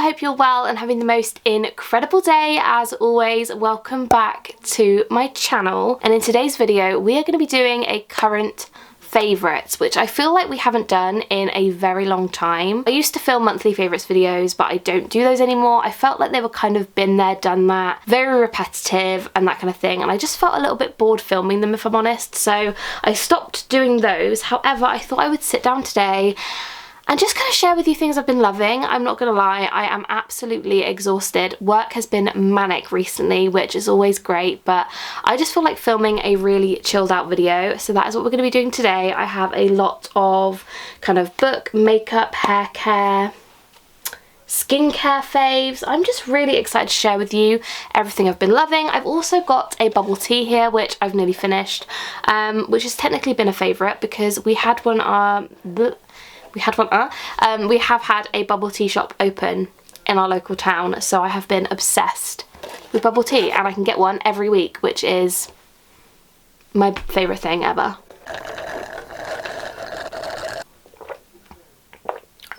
hope you're well and having the most incredible day. As always, welcome back to my channel, and in today's video we are going to be doing a current favourites, which I feel like we haven't done in a very long time. I used to film monthly favourites videos, but I don't do those anymore. I felt like they were kind of been there, done that, very repetitive and that kind of thing, and I just felt a little bit bored filming them, if I'm honest, so I stopped doing those. However, I thought I would sit down today and just kind of share with you things I've been loving. I'm not gonna lie, I am absolutely exhausted. Work has been manic recently, which is always great, but I just feel like filming a really chilled out video, so that is what we're gonna be doing today. I have a lot of kind of book, makeup, hair care, skincare faves. I'm just really excited to share with you everything I've been loving. I've also got a bubble tea here, which I've nearly finished, which has technically been a favourite because we had one we have had a bubble tea shop open in our local town, so I have been obsessed with bubble tea, and I can get one every week, which is my favourite thing ever.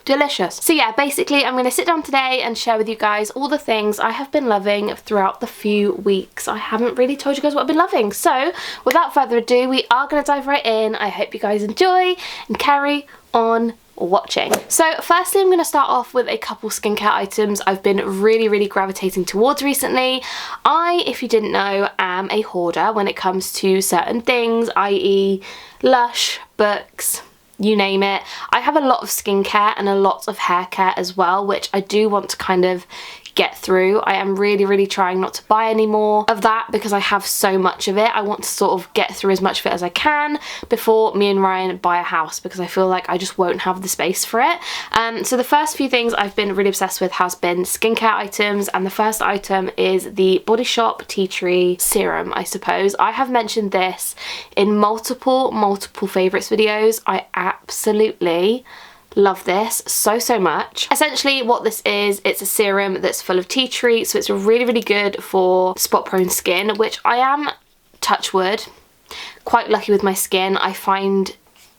Delicious. So yeah, basically I'm going to sit down today and share with you guys all the things I have been loving throughout the few weeks. I haven't really told you guys what I've been loving, so without further ado we are going to dive right in. I hope you guys enjoy and carry on watching. So firstly, I'm going to start off with a couple skincare items I've been really gravitating towards recently. I, if you didn't know, am a hoarder when it comes to certain things, i.e. Lush, books, you name it. I have a lot of skincare and a lot of hair care as well, which I do want to kind of get through. I am really trying not to buy any more of that because I have so much of it. I want to sort of get through as much of it as I can before me and Ryan buy a house, because I feel like I just won't have the space for it. So the first few things I've been really obsessed with has been skincare items, and the first item is the Body Shop Tea Tree Serum, I suppose. I have mentioned this in multiple favourites videos. I absolutely love this so much. Essentially what this is, it's a serum that's full of tea tree, so it's really good for spot prone skin, which I am, touch wood, quite lucky with my skin. I find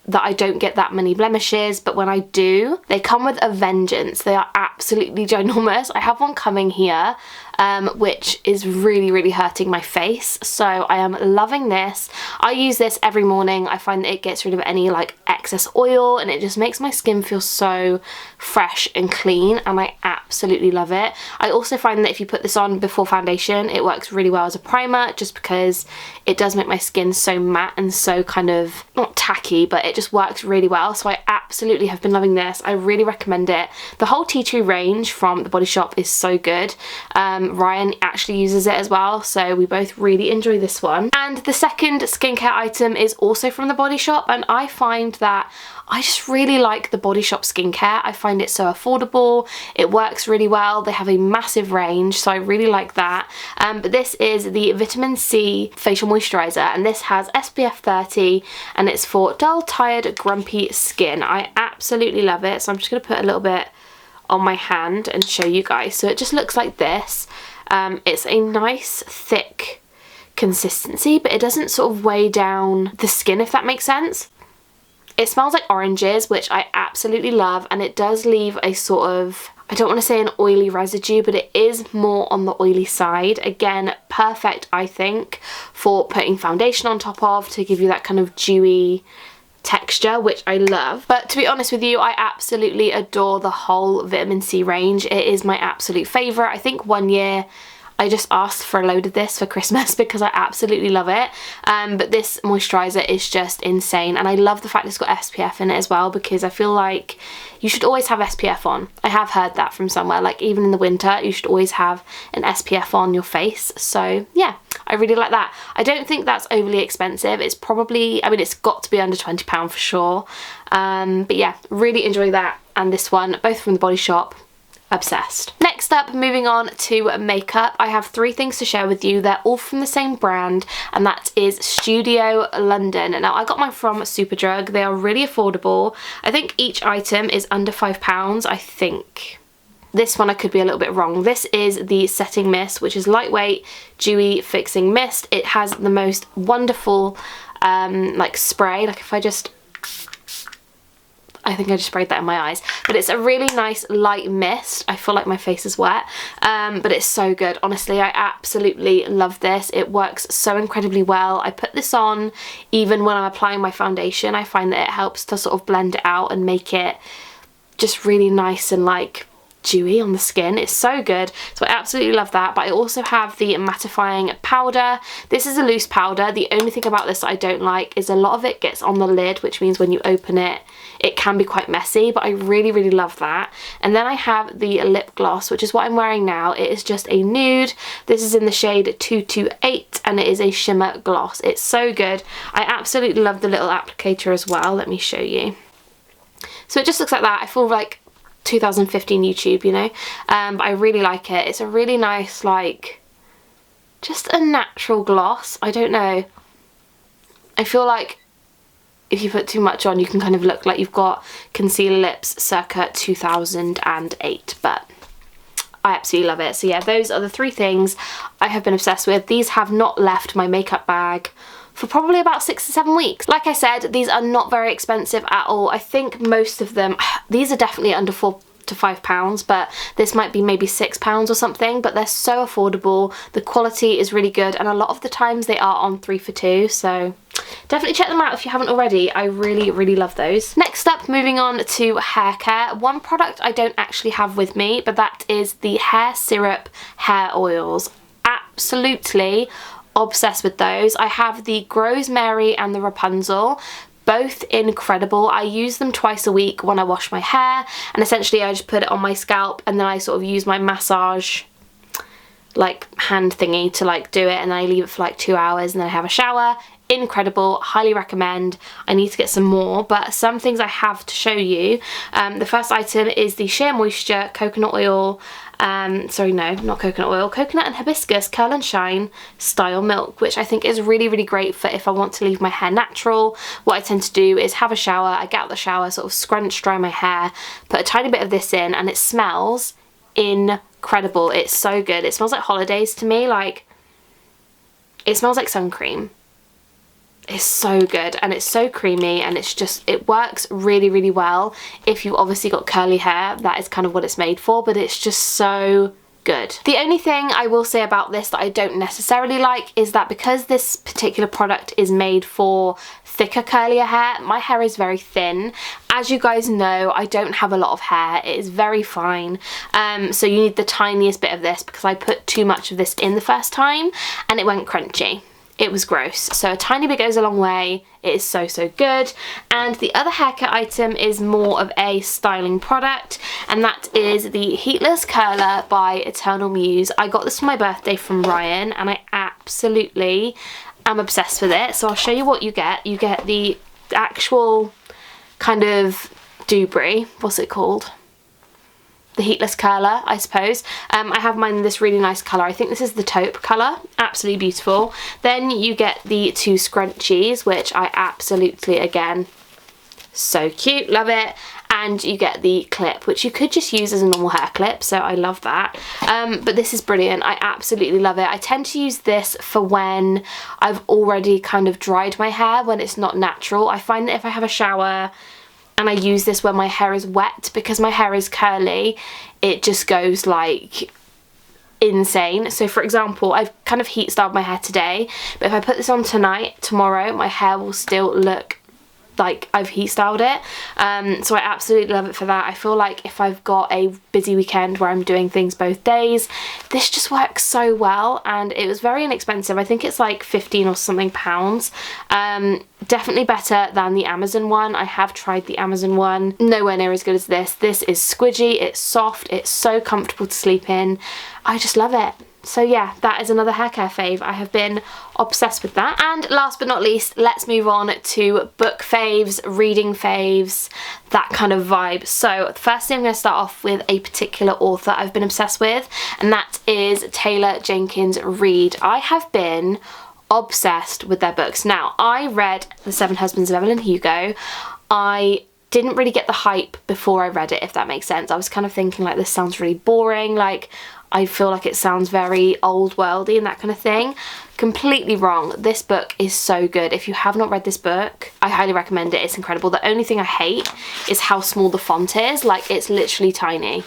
that I don't get that many blemishes, but when I do, they come with a vengeance. They are absolutely ginormous. I have one coming here, which is really hurting my face, so I am loving this. I use this every morning. I find that it gets rid of any like excess oil, and it just makes my skin feel so fresh and clean, and I absolutely love it. I also find that if you put this on before foundation, it works really well as a primer, just because it does make my skin so matte and so kind of, not tacky, but it just works really well. So I absolutely have been loving this. I really recommend it. The whole tea tree range from the Body Shop is so good. Ryan actually uses it as well, so we both really enjoy this one. And the second skincare item is also from the Body Shop, and I find that I just really like the Body Shop skincare. I find it so affordable, it works really well, they have a massive range, so I really like that. But this is the Vitamin C Facial Moisturiser, and this has SPF 30, and it's for dull, tired, grumpy skin. I absolutely love it, so I'm just going to put a little bit on my hand and show you guys. So it just looks like this. It's a nice thick consistency, but it doesn't sort of weigh down the skin, if that makes sense. It smells like oranges, which I absolutely love, and it does leave a sort of, I don't want to say an oily residue, but it is more on the oily side. Again, perfect, I think, for putting foundation on top of, to give you that kind of dewy texture, which I love. But to be honest with you, I absolutely adore the whole vitamin C range. It is my absolute favourite. I think one year I just asked for a load of this for Christmas because I absolutely love it. But this moisturiser is just insane, and I love the fact it's got SPF in it as well, because I feel like you should always have SPF on. I have heard that from somewhere, like even in the winter you should always have an SPF on your face. So yeah, I really like that. I don't think that's overly expensive. It's probably, I mean, it's got to be under £20 for sure. But yeah, really enjoy that and this one, both from the Body Shop. Obsessed. Next up, moving on to makeup, I have three things to share with you. They're all from the same brand, and that is Studio London. Now, I got mine from Superdrug. They are really affordable. I think each item is under £5, I think. This one I could be a little bit wrong. This is the setting mist, which is lightweight, dewy fixing mist. It has the most wonderful like spray. Like if I I think I just sprayed that in my eyes. But it's a really nice light mist. I feel like my face is wet, but it's so good. Honestly, I absolutely love this. It works so incredibly well. I put this on even when I'm applying my foundation. I find that it helps to sort of blend it out and make it just really nice and like dewy on the skin. It's so good, so I absolutely love that. But I also have the mattifying powder. This is a loose powder. The only thing about this that I don't like is a lot of it gets on the lid, which means when you open it, it can be quite messy, but I really, really love that. And then I have the lip gloss, which is what I'm wearing now. It is just a nude. This is in the shade 228, and it is a shimmer gloss. It's so good. I absolutely love the little applicator as well. Let me show you. So it just looks like that. I feel like 2015 YouTube, you know, but I really like it. It's a really nice, like, just a natural gloss. I don't know, I feel like if you put too much on, you can kind of look like you've got concealer lips circa 2008, but I absolutely love it. So yeah, those are the 3 things I have been obsessed with. These have not left my makeup bag for probably about 6 to 7 weeks. Like I said, these are not very expensive at all. I think most of them, these are definitely under £4 to £5, but this might be maybe £6 or something, but they're so affordable. The quality is really good, and a lot of the times they are on 3 for 2, so definitely check them out if you haven't already. I really, really love those. Next up, moving on to hair care. One product I don't actually have with me, but that is the hair syrup hair oils. Absolutely obsessed with those. I have the Rosemary and the Rapunzel, both incredible. I use them twice a week when I wash my hair, and essentially I just put it on my scalp, and then I sort of use my massage like hand thingy to like do it, and then I leave it for like 2 hours, and then I have a shower. Incredible, highly recommend. I need to get some more, but some things I have to show you. The first item is the Sheer Moisture Coconut Oil, sorry, no, not coconut oil, coconut and hibiscus curl and shine style milk, which I think is really, really great for if I want to leave my hair natural. What I tend to do is have a shower, I get out the shower, sort of scrunch dry my hair, put a tiny bit of this in, and it smells incredible. It's so good. It smells like holidays to me. Like, it smells like sun cream. It's so good, and it's so creamy, and it's just, it works really, really well if you've obviously got curly hair. That is kind of what it's made for, but it's just so good. The only thing I will say about this that I don't necessarily like is that because this particular product is made for thicker, curlier hair, my hair is very thin. As you guys know, I don't have a lot of hair. It is very fine, so you need the tiniest bit of this, because I put too much of this in the first time and it went crunchy. It was gross. So a tiny bit goes a long way. It is so, so good. And the other hair care item is more of a styling product, and that is the Heatless Curler by Eternal Muse. I got this for my birthday from Ryan, and I absolutely am obsessed with it. So I'll show you what you get. You get the actual kind of doobrey. What's it called? The heatless curler, I suppose. I have mine in this really nice colour. I think this is the taupe colour. Absolutely beautiful. Then you get the 2 scrunchies, which I absolutely, again, so cute, love it. And you get the clip, which you could just use as a normal hair clip, so I love that. But this is brilliant. I absolutely love it. I tend to use this for when I've already kind of dried my hair, when it's not natural. I find that if I have a shower and I use this when my hair is wet, because my hair is curly, it just goes like insane. So for example, I've kind of heat styled my hair today, but if I put this on tonight, tomorrow my hair will still look like I've heat styled it. So I absolutely love it for that. I feel like if I've got a busy weekend where I'm doing things both days, this just works so well, and it was very inexpensive. I think it's like 15 or something pounds. Definitely better than the Amazon one. I have tried the Amazon one, nowhere near as good as this. This is squidgy, it's soft, it's so comfortable to sleep in. I just love it. So yeah, that is another hair care fave. I have been obsessed with that. And last but not least, let's move on to book faves, reading faves, that kind of vibe. So firstly, I'm going to start off with a particular author I've been obsessed with, and that is Taylor Jenkins Reid. I have been obsessed with their books. Now, I read The 7 Husbands of Evelyn Hugo. I didn't really get the hype before I read it, if that makes sense. I was kind of thinking like, this sounds really boring, like I feel like it sounds very old worldy and that kind of thing. completely wrong. This book is so good. If you have not read this book, I highly recommend it. It's incredible. The only thing I hate is how small the font is. Like, it's literally tiny.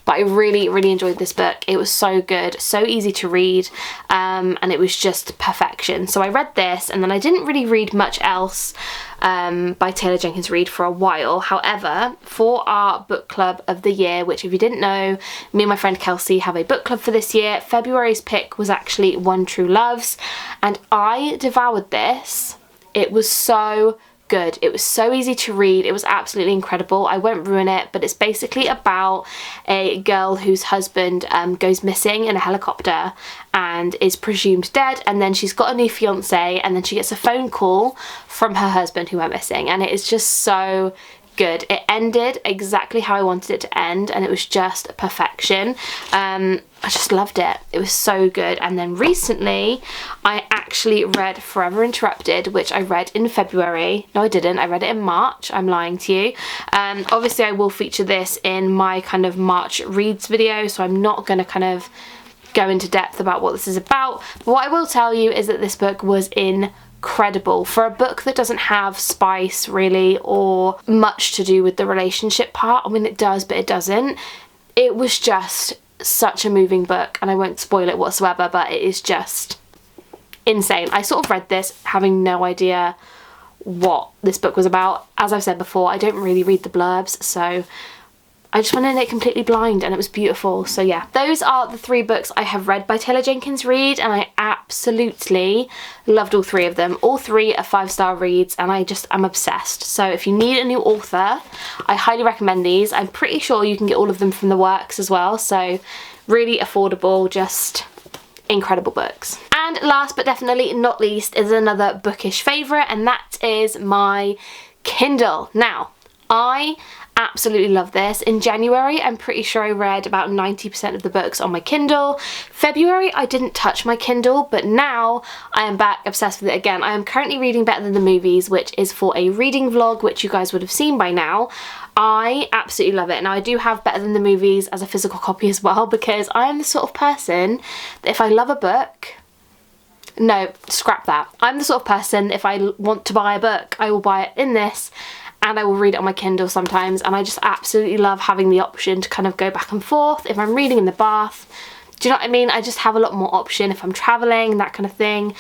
But I really, really enjoyed this book. It was so good, so easy to read, and it was just perfection. So I read this, and then I didn't really read much else by Taylor Jenkins Reid for a while. However, for our book club of the year, which if you didn't know, me and my friend Kelsey have a book club for this year, February's pick was actually One True Loves, and I devoured this. It was so good. It was so easy to read. It was absolutely incredible. I won't ruin it, but it's basically about a girl whose husband goes missing in a helicopter and is presumed dead, and then she's got a new fiance, and then she gets a phone call from her husband who went missing, and it is just so good. It ended exactly how I wanted it to end, and it was just perfection. I just loved it. It was so good. And then recently I actually read Forever Interrupted, which I read in February. No, I didn't. I read it in March. I'm lying to you. Obviously I will feature this in my kind of March reads video, so I'm not going to kind of go into depth about what this is about. But what I will tell you is that this book was incredible. For a book that doesn't have spice really or much to do with the relationship part, I mean it does but it doesn't, it was just such a moving book, and I won't spoil it whatsoever, but it is just insane. I sort of read this having no idea what this book was about. As I've said before, I don't really read the blurbs, so I just went in it completely blind, and it was beautiful. So yeah, those are the 3 books I have read by Taylor Jenkins Reid, and I absolutely loved all 3 of them. All 3 are 5-star reads, and I just am obsessed. So if you need a new author, I highly recommend these. I'm pretty sure you can get all of them from the works as well, so really affordable, just incredible books. And last but definitely not least is another bookish favourite, and that is my Kindle. Now, I absolutely love this. In January, I'm pretty sure I read about 90% of the books on my Kindle. February, I didn't touch my Kindle, but now I am back obsessed with it again. I am currently reading Better Than the Movies, which is for a reading vlog, which you guys would have seen by now. I absolutely love it. Now, I do have Better Than the Movies as a physical copy as well, because I am the sort of person that if I love a book, no, scrap that. I'm the sort of person, if I want to buy a book, I will buy it in this, and I will read it on my Kindle sometimes, and I just absolutely love having the option to kind of go back and forth if I'm reading in the bath. Do you know what I mean? I just have a lot more option if I'm travelling, that kind of thing.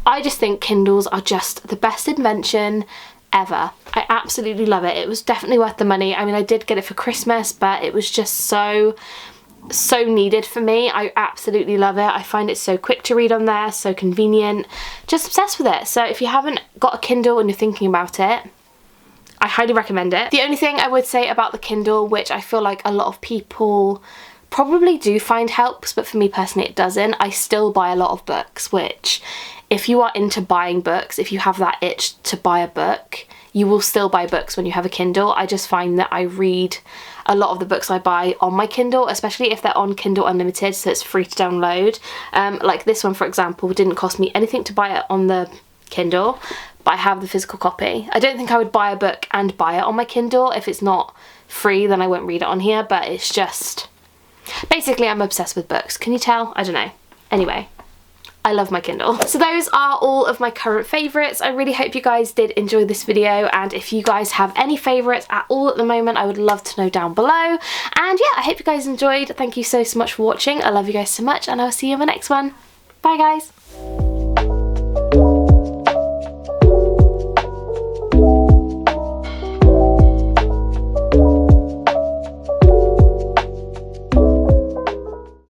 I just think Kindles are just the best invention ever. I absolutely love it. It was definitely worth the money. I mean, I did get it for Christmas, but it was just so needed for me. I absolutely love it. I find it so quick to read on there, so convenient. Just obsessed with it. So if you haven't got a Kindle and you're thinking about it, I highly recommend it. The only thing I would say about the Kindle, which I feel like a lot of people probably do find helps, but for me personally it doesn't, I still buy a lot of books, which if you are into buying books, if you have that itch to buy a book, you will still buy books when you have a Kindle. I just find that I read a lot of the books I buy on my Kindle, especially if they're on Kindle Unlimited, so it's free to download. Like this one, for example, didn't cost me anything to buy it on the Kindle, but I have the physical copy. I don't think I would buy a book and buy it on my Kindle. If it's not free, then I won't read it on here, but it's just... basically, I'm obsessed with books. Can you tell? I don't know. Anyway, I love my Kindle. So those are all of my current favourites. I really hope you guys did enjoy this video, and if you guys have any favourites at all at the moment, I would love to know down below. And yeah, I hope you guys enjoyed. Thank you so much for watching. I love you guys so much, and I'll see you in the next one. Bye guys.